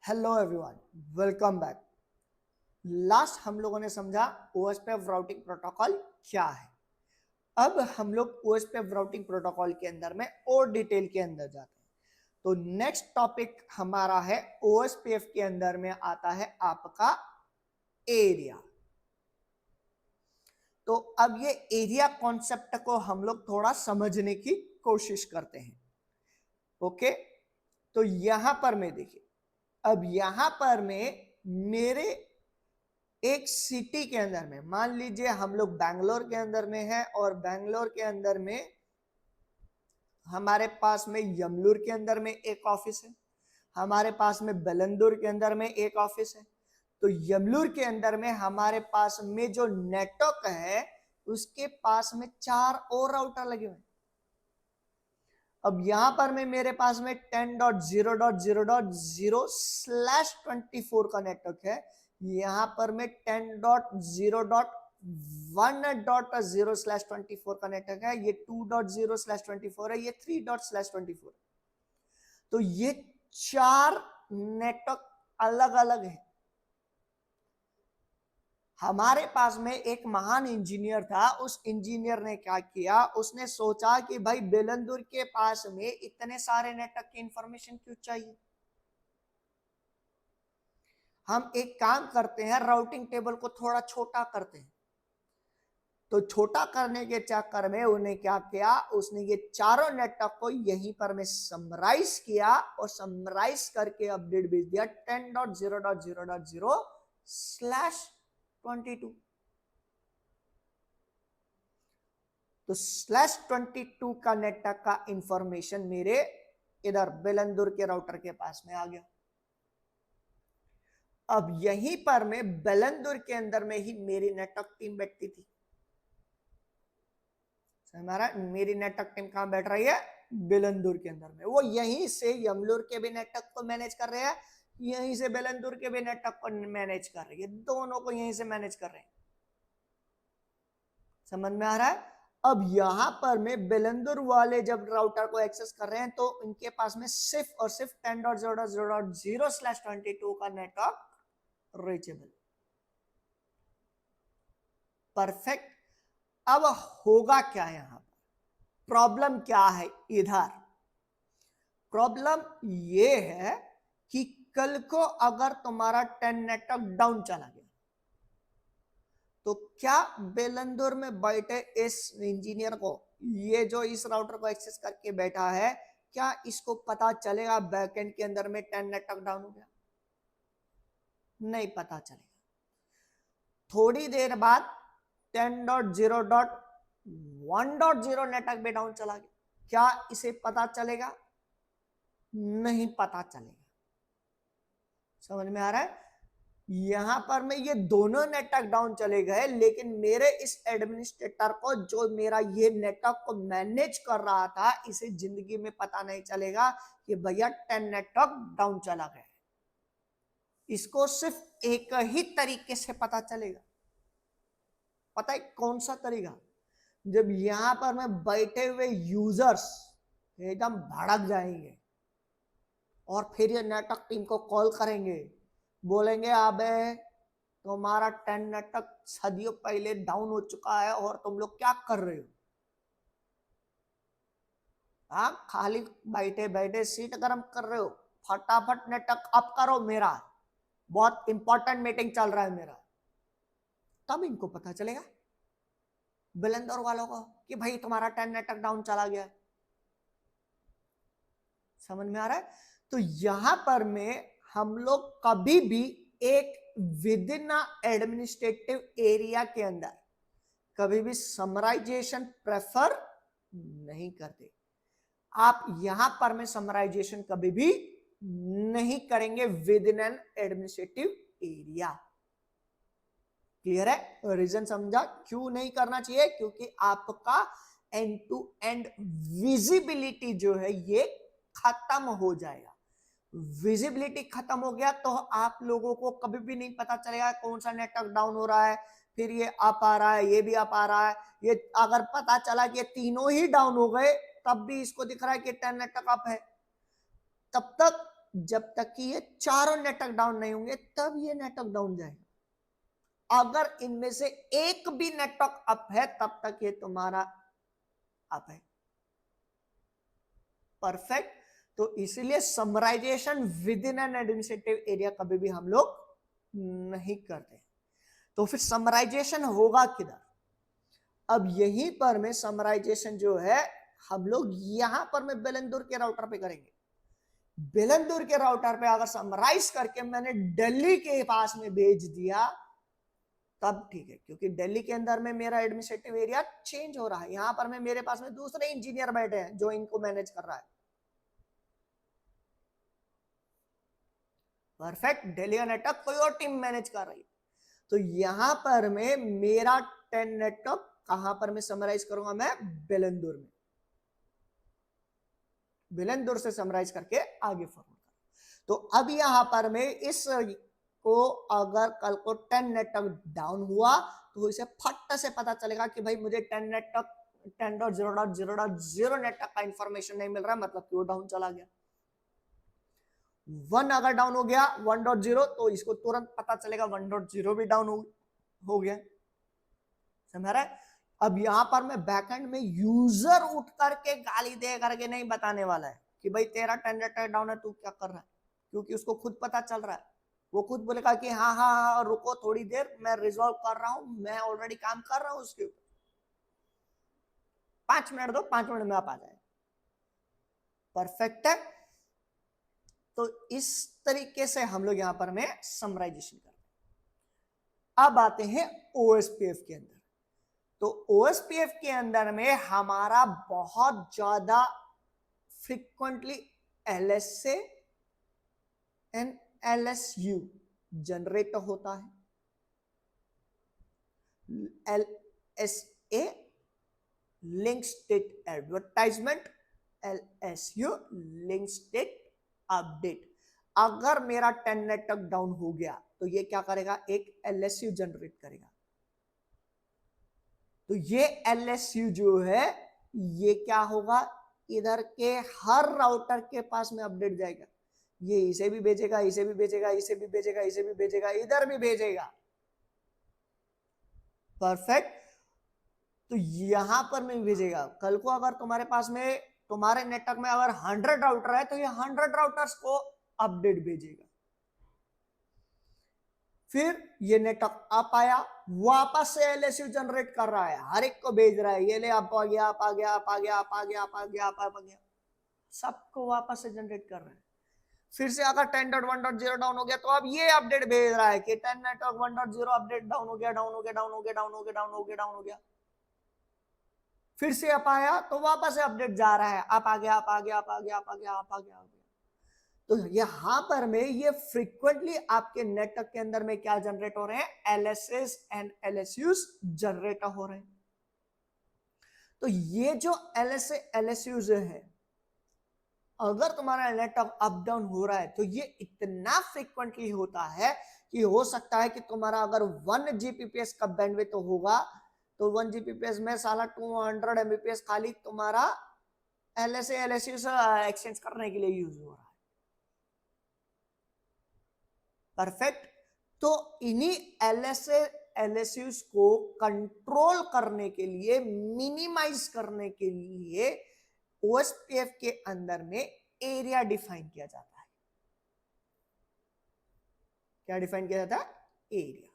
Hello everyone, welcome back. Last हम लोगों ने समझा ओएसपीएफ राउटिंग प्रोटोकॉल क्या है। अब हम लोग ओएसपीएफ राउटिंग प्रोटोकॉल के अंदर में और डिटेल के अंदर जाते हैं। तो नेक्स्ट टॉपिक हमारा है ओएसपीएफ के अंदर में आता है आपका एरिया। तो अब ये एरिया कॉन्सेप्ट को हम लोग थोड़ा समझने की कोशिश करते हैं। ओके, तो यहां पर मैं देखिए, अब यहां पर मैं मेरे एक सिटी के अंदर में, मान लीजिए हम लोग बैंगलोर के अंदर में है और बैंगलोर के अंदर में हमारे पास में यमलूर के अंदर में एक ऑफिस है, हमारे पास में बेलंदुर के अंदर में एक ऑफिस है। तो यमलूर के अंदर में हमारे पास में जो नेटवर्क है उसके पास में 4 और राउटर लगे हुए हैं। अब यहां पर में मेरे पास में 10.0.0.0/24 का नेटवर्क है, यहां पर में 10.0.1.0/24 का नेटवर्क है, ये 2.0/24 है, ये 3./24। तो ये 4 नेटवर्क अलग अलग है। हमारे पास में एक महान इंजीनियर था, उस इंजीनियर ने क्या किया, उसने सोचा कि भाई बेलंदुर के पास में इतने सारे नेटवर्क की इंफॉर्मेशन क्यों चाहिए। हम एक काम करते हैं, राउटिंग टेबल को थोड़ा छोटा करते हैं। तो छोटा करने के चक्कर में उन्हें क्या किया, उसने ये चारों नेटवर्क को यहीं पर में समराइज किया और समराइज करके अपडेट भेज दिया 10.0.0.0/22। तो /22 का नेटवर्क का इंफॉर्मेशन मेरे इधर बेलंदुर के राउटर के पास में आ गया। अब यहीं पर मैं बेलंदुर के अंदर में ही मेरी नेटवर्क टीम बैठती थी। हमारा मेरी नेटवर्क टीम कहां बैठ रही है, बेलंदुर के अंदर में। वो यहीं से यमलूर के भी नेटवर्क को मैनेज कर रहे हैं, यहीं से बेलंदुर के भी नेटवर्क को मैनेज कर रही है, दोनों को यहीं से मैनेज कर रहे हैं। समझ में आ रहा है। अब यहां पर में बेलंदुर वाले जब राउटर को एक्सेस कर रहे हैं तो इनके पास में सिर्फ और सिर्फ 10.0.0.0/22 का नेटवर्क रीचेबल। परफेक्ट। अब होगा क्या, यहां पर प्रॉब्लम क्या है, इधर प्रॉब्लम ये है कि कल को अगर तुम्हारा 10 नेटवर्क डाउन चला गया तो क्या बेलंदुर में बैठे इस इंजीनियर को, ये जो इस राउटर को एक्सेस करके बैठा है, क्या इसको पता चलेगा बैकएंड के अंदर में 10 नेटवर्क डाउन हो गया? नहीं पता चलेगा। थोड़ी देर बाद 10.0.1.0 नेटवर्क भी डाउन चला गया, क्या इसे पता चलेगा? नहीं पता चलेगा। समझ में आ रहा है। यहां पर में ये दोनों नेटवर्क डाउन चले गए, लेकिन मेरे इस एडमिनिस्ट्रेटर को, जो मेरा ये नेटवर्क को मैनेज कर रहा था, इसे जिंदगी में पता नहीं चलेगा कि भैया 10 नेटवर्क डाउन चला गया। इसको सिर्फ एक ही तरीके से पता चलेगा। पता है कौन सा तरीका? जब यहां पर में बैठे हुए यूजर्स एकदम भड़क जाएंगे और फिर ये नेटवर्क टीम को कॉल करेंगे, बोलेंगे अबे तुम्हारा 10 नेटवर्क सदियों पहले डाउन हो चुका है और तुम लोग क्या कर रहे हो। हाँ, खाली बैठे बैठे सीट गर्म कर रहे हो, फटाफट नेटवर्क अप करो, मेरा बहुत इंपॉर्टेंट मीटिंग चल रहा है मेरा। तब इनको पता चलेगा बेलंदौर वालों को कि भाई तुम्हारा 10 नेटवर्क डाउन चला गया। समझ में आ रहा है। तो यहां पर में हम लोग कभी भी एक विद इन एडमिनिस्ट्रेटिव एरिया के अंदर कभी भी समराइजेशन प्रेफर नहीं करते। आप यहां पर में समराइजेशन कभी भी नहीं करेंगे with in an administrative area. Clear है? रीजन समझा क्यों नहीं करना चाहिए? क्योंकि आपका एंड टू एंड विजिबिलिटी जो है ये खत्म हो जाएगा। विजिबिलिटी खत्म हो गया तो आप लोगों को कभी भी नहीं पता चलेगा कौन सा नेटवर्क डाउन हो रहा है, फिर ये अप आ रहा है, ये भी अप आ रहा है। ये अगर पता चला कि ये तीनों ही डाउन हो गए तब भी इसको दिख रहा है कि 10 नेटवर्क अप है, तब तक जब तक कि ये चारों नेटवर्क डाउन नहीं होंगे तब ये नेटवर्क डाउन जाएगा। अगर इनमें से एक भी नेटवर्क अप है तब तक ये तुम्हारा अप है। परफेक्ट। तो इसीलिए summarisation within an administrative area कभी भी हम लोग नहीं करते। तो फिर समराइजेशन होगा किधर? अब यहीं पर में समराइजेशन जो है हम लोग यहां पर में बेलंदुर के राउटर पे करेंगे। बेलंदुर के राउटर पे अगर समराइज करके मैंने दिल्ली के पास में भेज दिया तब ठीक है, क्योंकि दिल्ली के अंदर में मेरा एडमिनिस्ट्रेटिव एरिया चेंज हो रहा है। यहां पर में मेरे पास में दूसरे इंजीनियर बैठे हैं जो इनको मैनेज कर रहा है। परफेक्ट। दिल्ली का नेटवर्क कोई और टीम मैनेज कर रही है। तो यहां पर में मेरा 10 नेटवर्क कहां पर मैं समराइज करूंगा? मैं बेलंदुर में। बेलंदुर से समराइज करके आगे फॉरवर्ड करूं। तो अब यहां पर में इस को अगर कल को 10 नेटवर्क डाउन हुआ तो इसे फट से पता चलेगा कि भाई मुझे 10 नेटवर्क 10.0.0.0 नेटवर्क का इंफॉर्मेशन नहीं मिल रहा, मतलब कि वो डाउन चला गया। 1 अगर डाउन हो गया 1.0 तो इसको तुरंत पता चलेगा 1.0 भी डाउन हो गया। समझ रहा है? अब यहां पर मैं बैकएंड में यूजर उठ करके गाली दे करके नहीं बताने वाला है कि भाई तेरा 10 नेटवर्क डाउन है, तू क्या कर रहा है, क्योंकि उसको खुद पता चल रहा है। वो खुद बोलेगा कि हाँ हाँ हाँ रुको थोड़ी देर, मैं रिजॉल्व कर रहा हूं, मैं ऑलरेडी काम कर रहा हूं उसके ऊपर, 5 मिनट दो, 5 मिनट में आप आ जाए। परफेक्ट है। तो इस तरीके से हम लोग यहां पर में समराइजेशन करते हैं। अब आते हैं ओएसपीएफ के अंदर। तो ओएसपीएफ के अंदर में हमारा बहुत ज्यादा frequently LSA and LSU generate होता है। LSA link state advertisement, LSU link state update. अगर मेरा 10 नेटवर्क डाउन हो गया तो ये क्या करेगा? एक एलएसयू जनरेट करेगा। तो ये एलएसयू जो है ये क्या होगा? इधर के हर राउटर के पास में अपडेट जाएगा। ये इसे भी भेजेगा, इसे भी भेजेगा, इसे भी भेजेगा, इसे भी भेजेगा, इधर भी भेजेगा। परफेक्ट। तो यहां पर में भेजेगा। कल को अगर तुम्हारे पास में, तुम्हारे नेटवर्क में अगर 100 राउटर है तो ये 100 राउटर्स को अपडेट भेजेगा। फिर ये नेटवर्क अप आया, वापस से एलएसयू जनरेट कर रहा है, हर एक को भेज रहा है, ये ले आप आ गया, आप आ गया, आप आ गया, आप आ गया, आप आ गया, आप आ गया, सबको वापस से जनरेट कर रहा है। फिर से अगर 10.1.0 डाउन हो गया तो अब ये अपडेट भेज रहा है कि 10 नेटवर्क 1.0 अपडेट डाउन हो गया, डाउन हो गया, डाउन हो गया, डाउन हो गया, डाउन हो गया, डाउन हो गया। फिर से अप आया तो वापस से अपडेट जा रहा है, आप आ गया, आप आ गया, आप आ गया, आप आ गया, आप आ गया। तो यहां पर में ये फ्रीक्वेंटली आपके नेटवर्क के अंदर में क्या जनरेट हो रहे हैं? एलएसएस एंड एलएसयूज जनरेट हो रहे हैं। तो ये जो एलएसए एलएसयूज है, अगर तुम्हारा नेटवर्क अप डाउन हो रहा है तो ये इतना फ्रीक्वेंटली होता है कि हो सकता है कि तुम्हारा अगर 1 जीबीपीएस का बैंडविड्थ होगा तो 1 जीबीपीएस में साला 200 एमबीपीएस खाली तुम्हारा एलएसए एलएसयू एक्सचेंज करने के लिए यूज हो रहा है। परफेक्ट। तो इन्हीं एलएसए एलएसयूज को कंट्रोल करने के लिए, मिनिमाइज करने के लिए ओएसपीएफ के अंदर में एरिया डिफाइन किया जाता है। क्या डिफाइन किया जाता है? एरिया।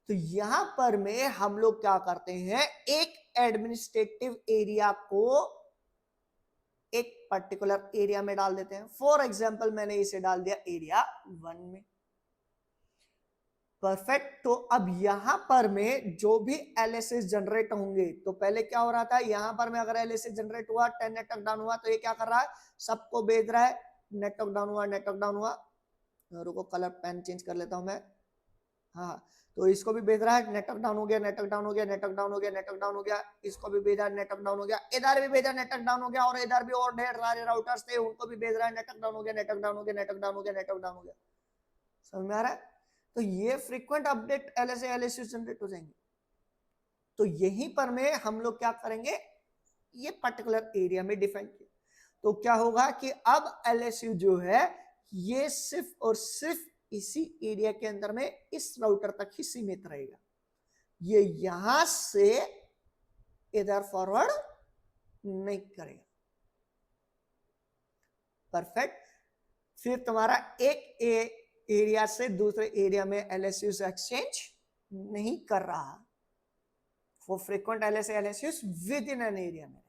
तो यहां पर में हम लोग क्या करते हैं? एक एडमिनिस्ट्रेटिव एरिया को एक पर्टिकुलर एरिया में डाल देते हैं। फॉर एग्जाम्पल मैंने इसे डाल दिया एरिया 1 में। परफेक्ट। तो अब यहां पर में जो भी एलएसएस जनरेट होंगे, तो पहले क्या हो रहा था? यहां पर में अगर एलएसएस जनरेट हुआ, 10 नेटवर्क डाउन हुआ तो ये क्या कर रहा है? सबको भेज रहा है, नेटवर्क डाउन हुआ, नेटवर्क डाउन हुआ। रुको कलर पेन चेंज कर लेता हूं मैं। हाँ, तो इसको भी भेज रहा है, नेटवर्क डाउन हो गया, नेटवर्क डाउन हो गया, नेटवर्क डाउन हो गया, नेटवर्क डाउन हो गया। इसको भी भेजा, नेटवर्क डाउन हो गया। इधर भी भेजा, नेटवर्क डाउन हो गया। और इधर भी और ढेर सारे राउटर्स थे, उनको भी भेज रहा है, नेटवर्क डाउन हो गया, नेटवर्क डाउन हो गया, नेटवर्क डाउन हो गया, नेटवर्क डाउन हो गया। समझ में आ रहा है? तो ये frequent update LSA LSU generate हो जाएंगे। तो यहीं पर में हम लोग क्या करेंगे? ये पर्टिकुलर एरिया में डिफाइन किया। तो क्या होगा कि अब LSU जो है ये सिर्फ और सिर्फ इसी एरिया के अंदर में इस राउटर तक ही सीमित रहेगा, ये यहां से इधर फॉरवर्ड नहीं करेगा। परफेक्ट। फिर तुम्हारा एक एरिया से दूसरे एरिया में LSU से एक्सचेंज नहीं कर रहा, वो frequent LSU with in an area में।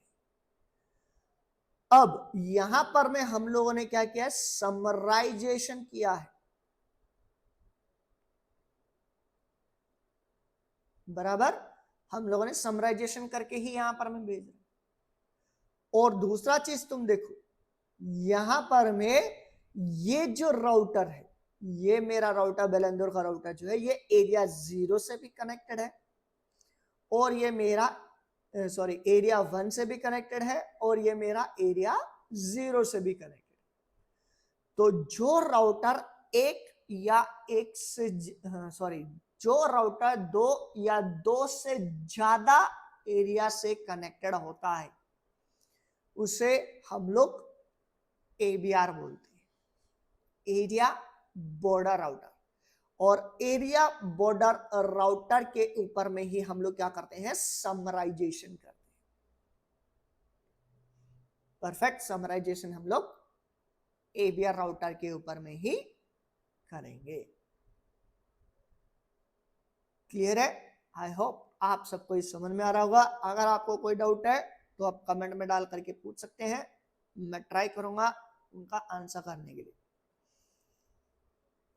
अब यहां पर में हम लोगों ने क्या किया है, समराइजेशन किया है, बराबर। हम लोगों ने समराइजेशन करके ही यहां पर में भेज रहे। और दूसरा चीज तुम देखो, यहां पर में ये जो राउटर है, ये मेरा राउटर बेलंदुर का राउटर जो है ये एरिया 0 से भी कनेक्टेड है, और ये मेरा एरिया 1 से भी कनेक्टेड है, और ये मेरा एरिया 0 से भी कनेक्टेड। तो जो राउटर एक या एक से जो राउटर 2 या 2 से ज्यादा एरिया से कनेक्टेड होता है उसे हम लोग ABR बोलते हैं, एरिया बॉर्डर राउटर। और एरिया बॉर्डर राउटर के ऊपर में ही हम लोग क्या करते हैं, समराइजेशन करते हैं। परफेक्ट। समराइजेशन हम लोग ABR राउटर के ऊपर में ही करेंगे। क्लियर है? आई होप आप सबको इस समझ में आ रहा होगा। अगर आपको कोई डाउट है तो आप कमेंट में डाल करके पूछ सकते हैं, मैं ट्राई करूंगा उनका आंसर करने के लिए।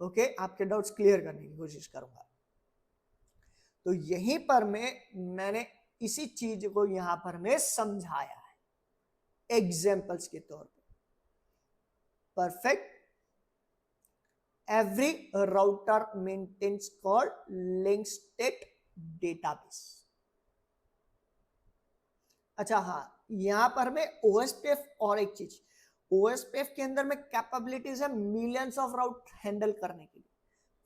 ओके, आपके डाउट्स क्लियर करने की कोशिश करूंगा। तो यहीं पर मैंने इसी चीज को यहां पर मैं समझाया है एग्जाम्पल्स के तौर पे। Perfect. Every router maintains called link state database. अच्छा हाँ, यहां पर मैं OSPF और एक चीज, OSPF के अंदर में कैपेबिलिटीज है मिलियंस ऑफ राउट हैंडल करने के लिए।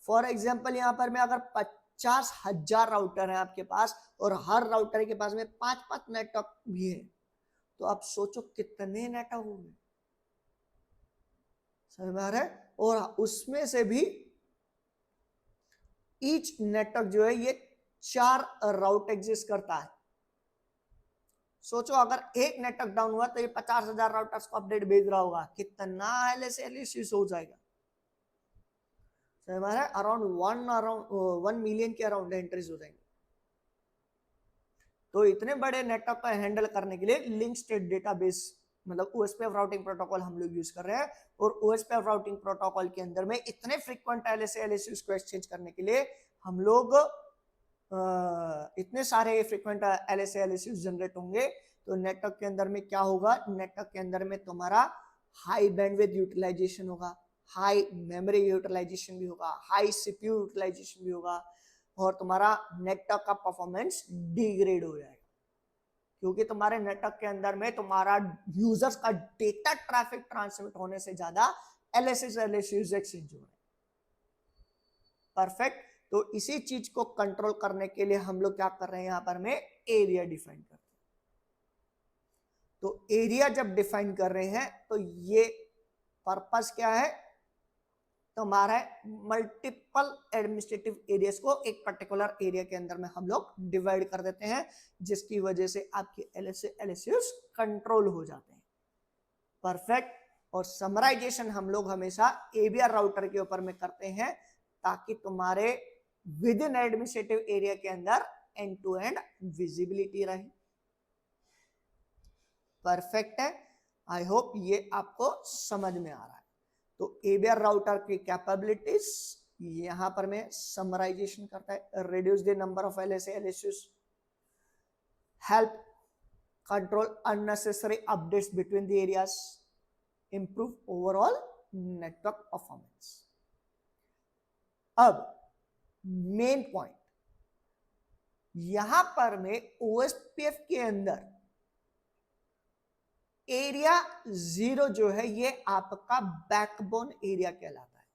फॉर एग्जांपल यहां पर मैं अगर 50,000 राउटर है आपके पास और हर राउटर के पास में 5-5 नेटवर्क भी है, तो आप सोचो कितने नेटवर्क होंगे, समझ में आ रहा है? और उसमें से भी ईच नेटवर्क जो है ये 4 राउट एग्जिस्ट करता है। सोचो अगर एक नेटवर्क डाउन हुआ तो ये 50,000 राउटर्स को अपडेट भेज रहा होगा, कितना LSU हो जाएगा। हमारा अराउंड 1 मिलियन के अराउंड एंट्रीज हो जाएंगे। तो इतने बड़े नेटवर्क को हैंडल करने के लिए लिंक स्टेट डेटाबेस मतलब OSPF राउटिंग प्रोटोकॉल हम लोग यूज कर रहे हैं। और OSPF राउटिंग प्रोटोकॉल के अंदर में इतने फ्रीक्वेंट LSU को एक्सचेंज करने के लिए हम लोग इतने सारे फ्रीक्वेंट LSU जनरेट होंगे, तो नेटवर्क के अंदर में क्या होगा, नेटवर्क के अंदर में तुम्हारा हाई बैंडविड्थ यूटिलाइजेशन होगा, हाई मेमोरी यूटिलाइजेशन भी होगा, हाई CPU यूटिलाइजेशन भी होगा, और तुम्हारा नेटवर्क का परफॉर्मेंस डिग्रेड हो जाएगा, क्योंकि तुम्हारे नेटवर्क के अंदर में तुम्हारा यूजर्स का डेटा ट्रैफिक ट्रांसमिट होने से ज्यादा LSU एक्सचेंज हो रहे हैं। परफेक्ट। तो इसी चीज को कंट्रोल करने के लिए हम लोग क्या कर रहे हैं, यहां पर में एरिया डिफाइन करते हैं। तो एरिया जब डिफाइन कर रहे हैं तो ये पर्पस क्या है, तुम्हारा मल्टीपल एडमिनिस्ट्रेटिव एरियाज को एक पर्टिकुलर एरिया के अंदर में हम लोग डिवाइड कर देते हैं, जिसकी वजह से आपके LSU कंट्रोल हो जाते हैं। परफेक्ट। और समराइजेशन हम लोग हमेशा ABR राउटर के ऊपर में करते हैं, ताकि तुम्हारे विद इन एडमिनिस्ट्रेटिव एरिया के अंदर एंड टू एंड विजिबिलिटी रहे। परफेक्ट है। आई होप ये आपको समझ में आ रहा है। तो ABR राउटर की कैपेबिलिटीज यहां पर मैं समराइजेशन करता है, reduce the number of LSU, help control unnecessary updates between the areas, improve overall network performance. अब मेन पॉइंट यहां पर मैं OSPF के अंदर एरिया 0 जो है ये आपका बैकबोन एरिया कहलाता है।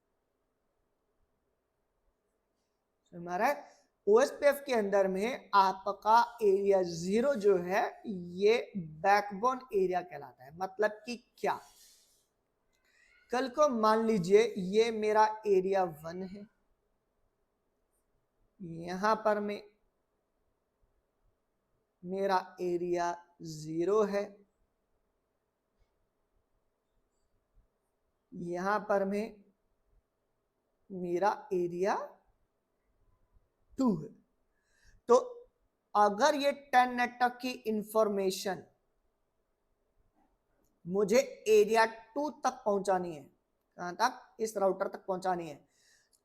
ओएसपीएफ के अंदर में आपका एरिया 0 जो है ये बैकबोन एरिया कहलाता है। मतलब कि क्या, कल को मान लीजिए ये मेरा एरिया 1 है, यहां पर में मेरा एरिया 0 है, यहां पर में मेरा एरिया 2 है। तो अगर ये 10 नेटवर्क की इंफॉर्मेशन मुझे एरिया 2 तक पहुंचानी है, कहां तक, इस राउटर तक पहुंचानी है,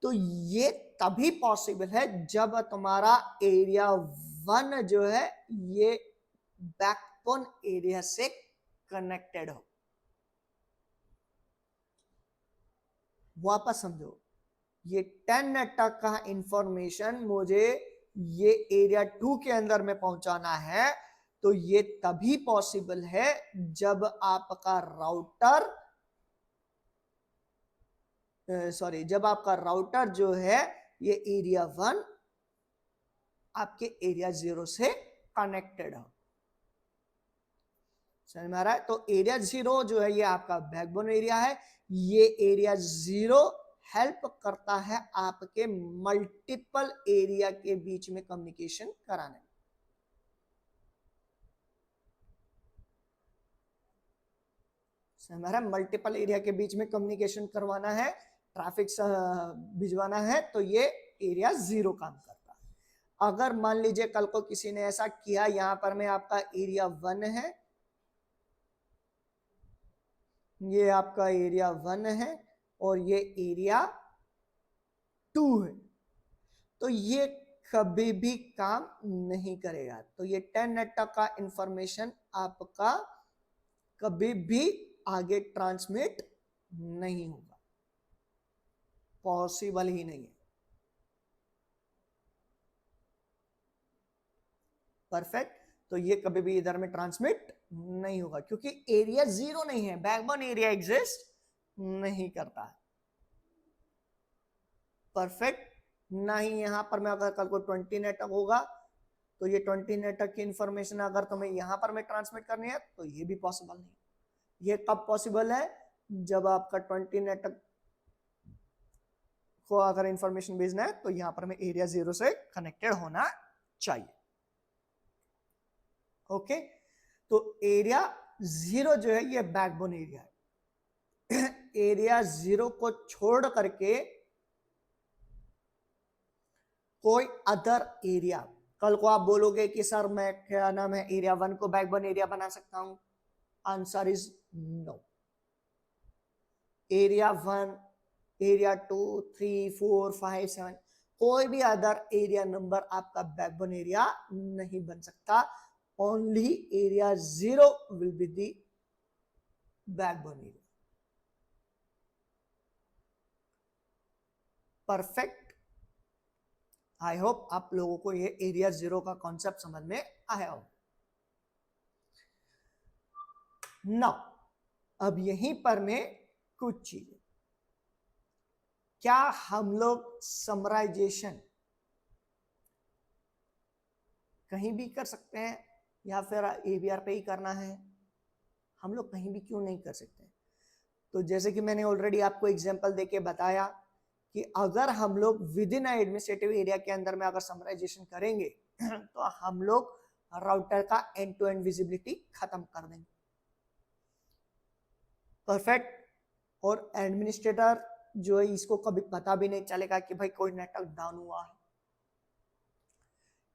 तो ये तभी पॉसिबल है जब तुम्हारा एरिया 1 जो है ये बैकबोन एरिया से कनेक्टेड हो। वापस समझो, ये 10 नेटवर्क का इंफॉर्मेशन मुझे ये एरिया 2 के अंदर में पहुंचाना है, तो ये तभी पॉसिबल है जब आपका राउटर जब आपका राउटर जो है ये एरिया 1 आपके एरिया 0 से कनेक्टेड हो। समझ में आ रहा है? तो एरिया 0 जो है ये आपका बैकबोन एरिया है। ये एरिया 0 हेल्प करता है आपके मल्टीपल एरिया के बीच में कम्युनिकेशन कराने में। हमारा मल्टीपल एरिया के बीच में कम्युनिकेशन करवाना है, ट्रैफिक भिजवाना है, तो ये एरिया 0 काम करता है। अगर मान लीजिए कल को किसी ने ऐसा किया, यहां पर में आपका एरिया 1 है, ये आपका एरिया 1 है और ये एरिया 2 है, तो ये कभी भी काम नहीं करेगा। तो ये 10 नेटवर्क का इंफॉर्मेशन आपका कभी भी आगे ट्रांसमिट नहीं होगा, पॉसिबल ही नहीं है। परफेक्ट। तो ये कभी भी इधर में ट्रांसमिट नहीं होगा क्योंकि एरिया 0 नहीं है, बैकबोन एरिया एग्जिस्ट नहीं करता है। परफेक्ट। ना ही यहां पर मैं अगर कल को 20 नेटवर्क होगा तो ये 20 नेटवर्क की इंफॉर्मेशन अगर तुम्हें यहां पर मैं ट्रांसमिट करनी है तो ये भी पॉसिबल नहीं। ये कब पॉसिबल है, जब आपका 20 नेटवर्क को अगर इंफॉर्मेशन भेजना है तो यहां पर मैं एरिया 0 से कनेक्टेड होना चाहिए। ओके, तो एरिया 0 जो है ये बैकबोन एरिया है। एरिया 0 को छोड़ करके कोई अदर एरिया, कल को आप बोलोगे कि सर मैं क्या नाम है एरिया 1 को बैकबोन एरिया बना सकता हूं, answer is no. Area 1, area 2, 3, 4, 5, 7 कोई भी अदर एरिया नंबर आपका बैकबोन एरिया नहीं बन सकता। Only area 0 will be the backbone area. Perfect. I hope आप लोगों को ये एरिया 0 का कॉन्सेप्ट समझ में आया हो। नाउ अब यहीं पर मैं कुछ चीजें, क्या हम लोग समराइजेशन कहीं भी कर सकते हैं या फिर एवीआर पे ही करना है? हम लोग कहीं भी क्यों नहीं कर सकते? तो जैसे कि मैंने ऑलरेडी आपको एग्जांपल देके बताया कि अगर हम लोग विद इन एडमिनिस्ट्रेटिव एरिया के अंदर में अगर समराइजेशन करेंगे तो हम लोग राउटर का एंड टू एंड विजिबिलिटी खत्म कर देंगे। परफेक्ट। और एडमिनिस्ट्रेटर जो है इसको कभी पता भी नहीं चलेगा कि भाई कोई नेटवर्क डाउन हुआ है।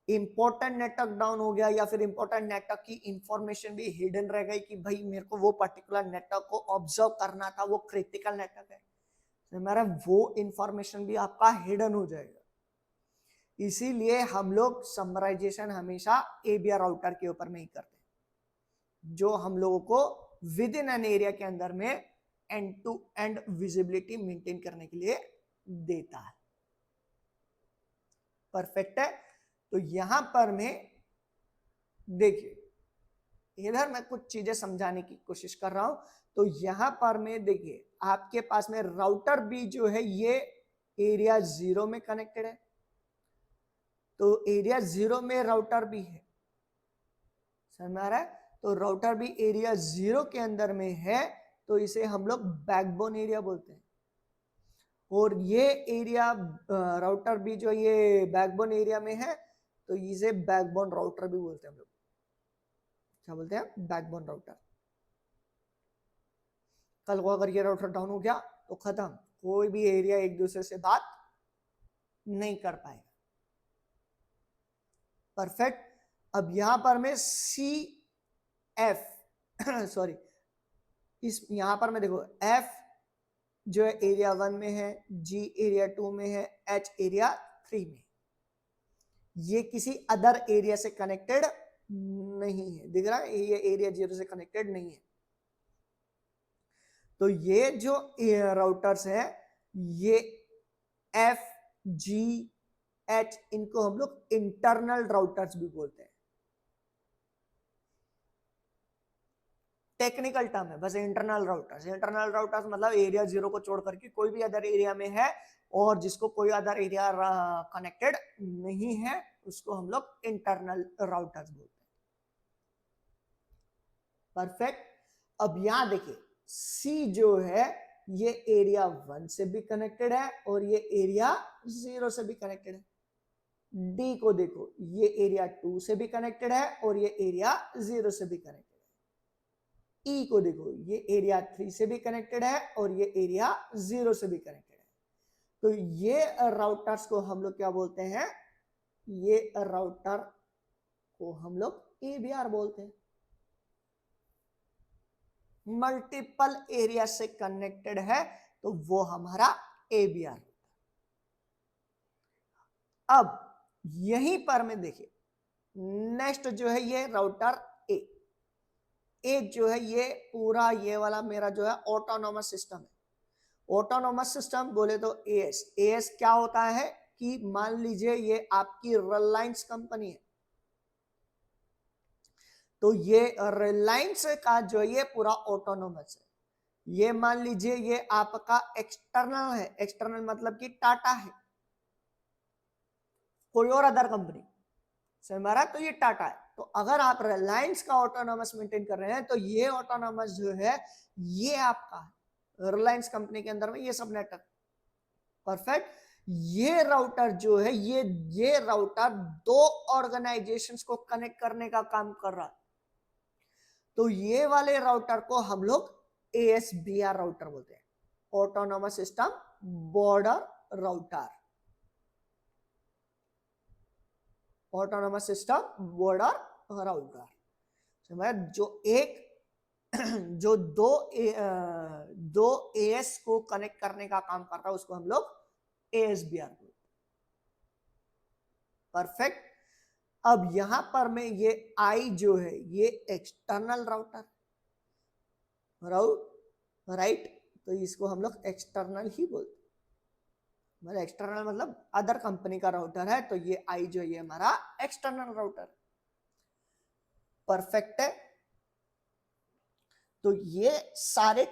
इंपॉर्टेंट नेटवर्क डाउन हो गया या फिर इंपॉर्टेंट नेटवर्क की इंफॉर्मेशन भी हिडन रह गई कि भाई मेरे को वो पर्टिकुलर नेटवर्क को ऑब्जर्व करना था, वो क्रिटिकल नेटवर्क है, तो मेरा वो इंफॉर्मेशन भी आपका हिडन हो जाएगा। इसीलिए हम लोग समराइजेशन हमेशा एबीआर राउटर के ऊपर में ही करते हैं, जो हम लोगों को विद इन एन एरिया के अंदर में end to end visibility maintain करने के लिए देता है। परफेक्ट है। तो यहां पर मैं देखिए इधर मैं कुछ चीजें समझाने की कोशिश कर रहा हूं। तो यहां पर मैं देखिए आपके पास में राउटर भी जो है ये एरिया 0 में कनेक्टेड है, तो एरिया 0 में राउटर भी है, समझ में आ रहा है? तो राउटर भी एरिया 0 के अंदर में है, तो इसे हम लोग बैकबोन एरिया बोलते हैं। और ये एरिया राउटर भी जो ये बैकबोन एरिया में है, तो इसे बैकबोन राउटर भी बोलते हैं हम लोग। क्या बोलते हैं? Backbone router. कल को अगर ये राउटर डाउन हो गया तो खत्म, कोई भी एरिया एक दूसरे से बात नहीं कर पाएगा। परफेक्ट। अब यहां पर मैं सी एफ सॉरी, इस यहां पर मैं देखो एफ जो है एरिया 1 में है, जी एरिया 2 में है, एच एरिया 3 में। ये किसी अदर एरिया से कनेक्टेड नहीं है, दिख रहा है? ये एरिया 0 से कनेक्टेड नहीं है। तो ये जो राउटर्स है, ये एफ जी एच, इनको हम लोग इंटरनल राउटर्स भी बोलते हैं। टेक्निकल टर्म है बस इंटरनल राउटर्स। इंटरनल राउटर्स मतलब एरिया 0 को छोड़ करके कोई भी अदर एरिया में है और जिसको कोई अदर एरिया कनेक्टेड नहीं है, उसको हम लोग इंटरनल राउटर्स बोलते हैं। परफेक्ट। अब यहां देखिए, सी जो है ये एरिया 1 से भी कनेक्टेड है और ये एरिया 0 से भी कनेक्टेड है। डी को देखो, ये एरिया 2 से भी कनेक्टेड है और ये एरिया 0 से भी कनेक्टेड है। ई को देखो, ये एरिया 3 से भी कनेक्टेड है और ये एरिया 0 से भी कनेक्टेड है। तो ये राउटर्स को हम लोग क्या बोलते हैं? ये राउटर को हम लोग एबीआर बोलते हैं। मल्टीपल एरिया से कनेक्टेड है तो वो हमारा एबीआर। अब यहीं पर में देखिए, नेक्स्ट जो है ये राउटर ए जो है ये पूरा ये वाला मेरा जो है ऑटोनोमस सिस्टम है। ऑटोनोमस सिस्टम बोले तो एएस क्या होता है कि मान लीजिए ये आपकी रिलायंस कंपनी है, तो ये रिलायंस का जो ये पूरा ऑटोनोमस है। ये मान लीजिए ये आपका एक्सटर्नल है, एक्सटर्नल मतलब कि टाटा है, कोई और अदर कंपनी से हमारा, तो ये टाटा है। तो अगर आप रिलायंस का ऑटोनोमस मेंटेन कर रहे हैं तो ये ऑटोनोमस जो है ये आपका है, रिलायंस कंपनी के अंदर में ये सब नेटवर्क। परफेक्ट। ये राउटर जो है ये राउटर दो ऑर्गेनाइजेशंस को कनेक्ट करने का काम कर रहा है। तो ये वाले राउटर को हम लोग एएसबीआर राउटर बोलते हैं, autonomous system border router. Autonomous system border router जो एक जो दो एएस को कनेक्ट करने का काम करता है उसको हम लोग एएसबीआर बोलते हैं। परफेक्ट। अब यहां पर में ये आई जो है ये एक्सटर्नल राउटर राइट, तो इसको हम लोग एक्सटर्नल ही बोलते हैं। मतलब एक्सटर्नल मतलब अदर कंपनी का राउटर है, तो ये आई जो ये हमारा एक्सटर्नल राउटर। परफेक्ट है। तो ये सारे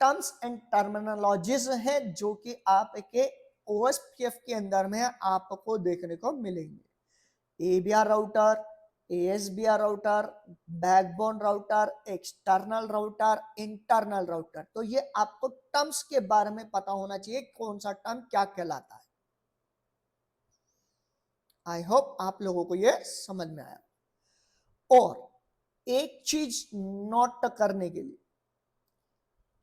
टर्म्स एंड टर्मिनोलॉजीज है जो कि आपके ओएसपीएफ के अंदर में आपको देखने को मिलेंगे। एबीआर router, ASBR router, backbone router, external router, internal router. तो ये आपको टर्म्स के बारे में पता होना चाहिए, कौन सा टर्म क्या कहलाता है। आई होप आप लोगों को ये समझ में आया। और एक चीज नोट करने के लिए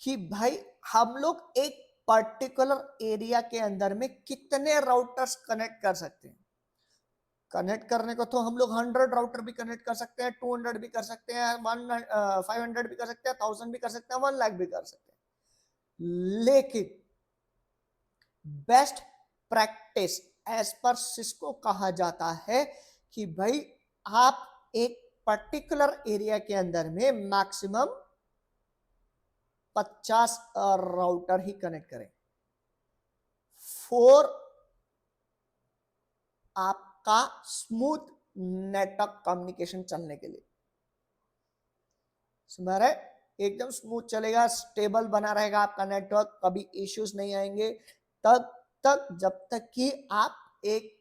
कि भाई हम लोग एक पर्टिकुलर एरिया के अंदर में कितने राउटर्स कनेक्ट कर सकते हैं। कनेक्ट करने को तो हम लोग 100 राउटर भी कनेक्ट कर सकते हैं, 200 भी कर सकते हैं, 500 भी कर सकते हैं, 1000 भी कर सकते हैं, 1 लाख भी कर सकते हैं। लेकिन best practice as per Cisco कहा जाता है कि भाई आप एक पर्टिकुलर एरिया के अंदर में मैक्सिमम 50 राउटर ही कनेक्ट करें फॉर आपका स्मूथ नेटवर्क कम्युनिकेशन चलने के लिए। समझ रहे? एकदम स्मूथ चलेगा, स्टेबल बना रहेगा आपका नेटवर्क, कभी इश्यूज नहीं आएंगे तब तक जब तक कि आप एक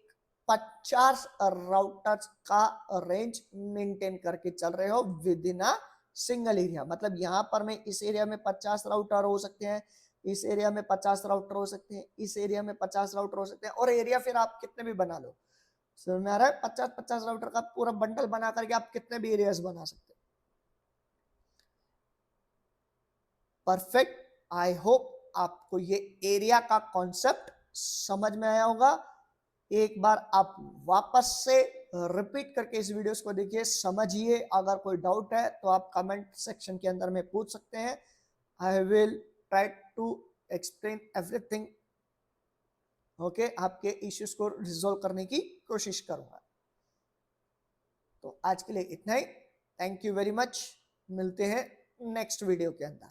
50 राउटर्स का रेंज मेंटेन करके चल रहे हो with in a single area. मतलब यहाँ पर मैं इस एरिया में 50 राउटर हो सकते हैं, इस एरिया में 50 राउटर हो सकते हैं, इस एरिया में 50 राउटर हो सकते हैं, और एरिया फिर आप कितने भी बना लो। समझ में आ रहा है? 50-50 राउटर का पूरा बंडल बना करके आप कितने भी एरियाज बना सकते हैं। परफेक्ट। आई होप आपको ये एरिया का कॉन्सेप्ट समझ में आया होगा। एक बार आप वापस से रिपीट करके इस वीडियोस को देखिए, समझिए। अगर कोई डाउट है तो आप कमेंट सेक्शन के अंदर में पूछ सकते हैं। I will try to explain everything. Okay, आपके इश्यूज को रिजोल्व करने की कोशिश करूंगा। तो आज के लिए इतना ही। Thank you very much. मिलते हैं नेक्स्ट वीडियो के अंदर।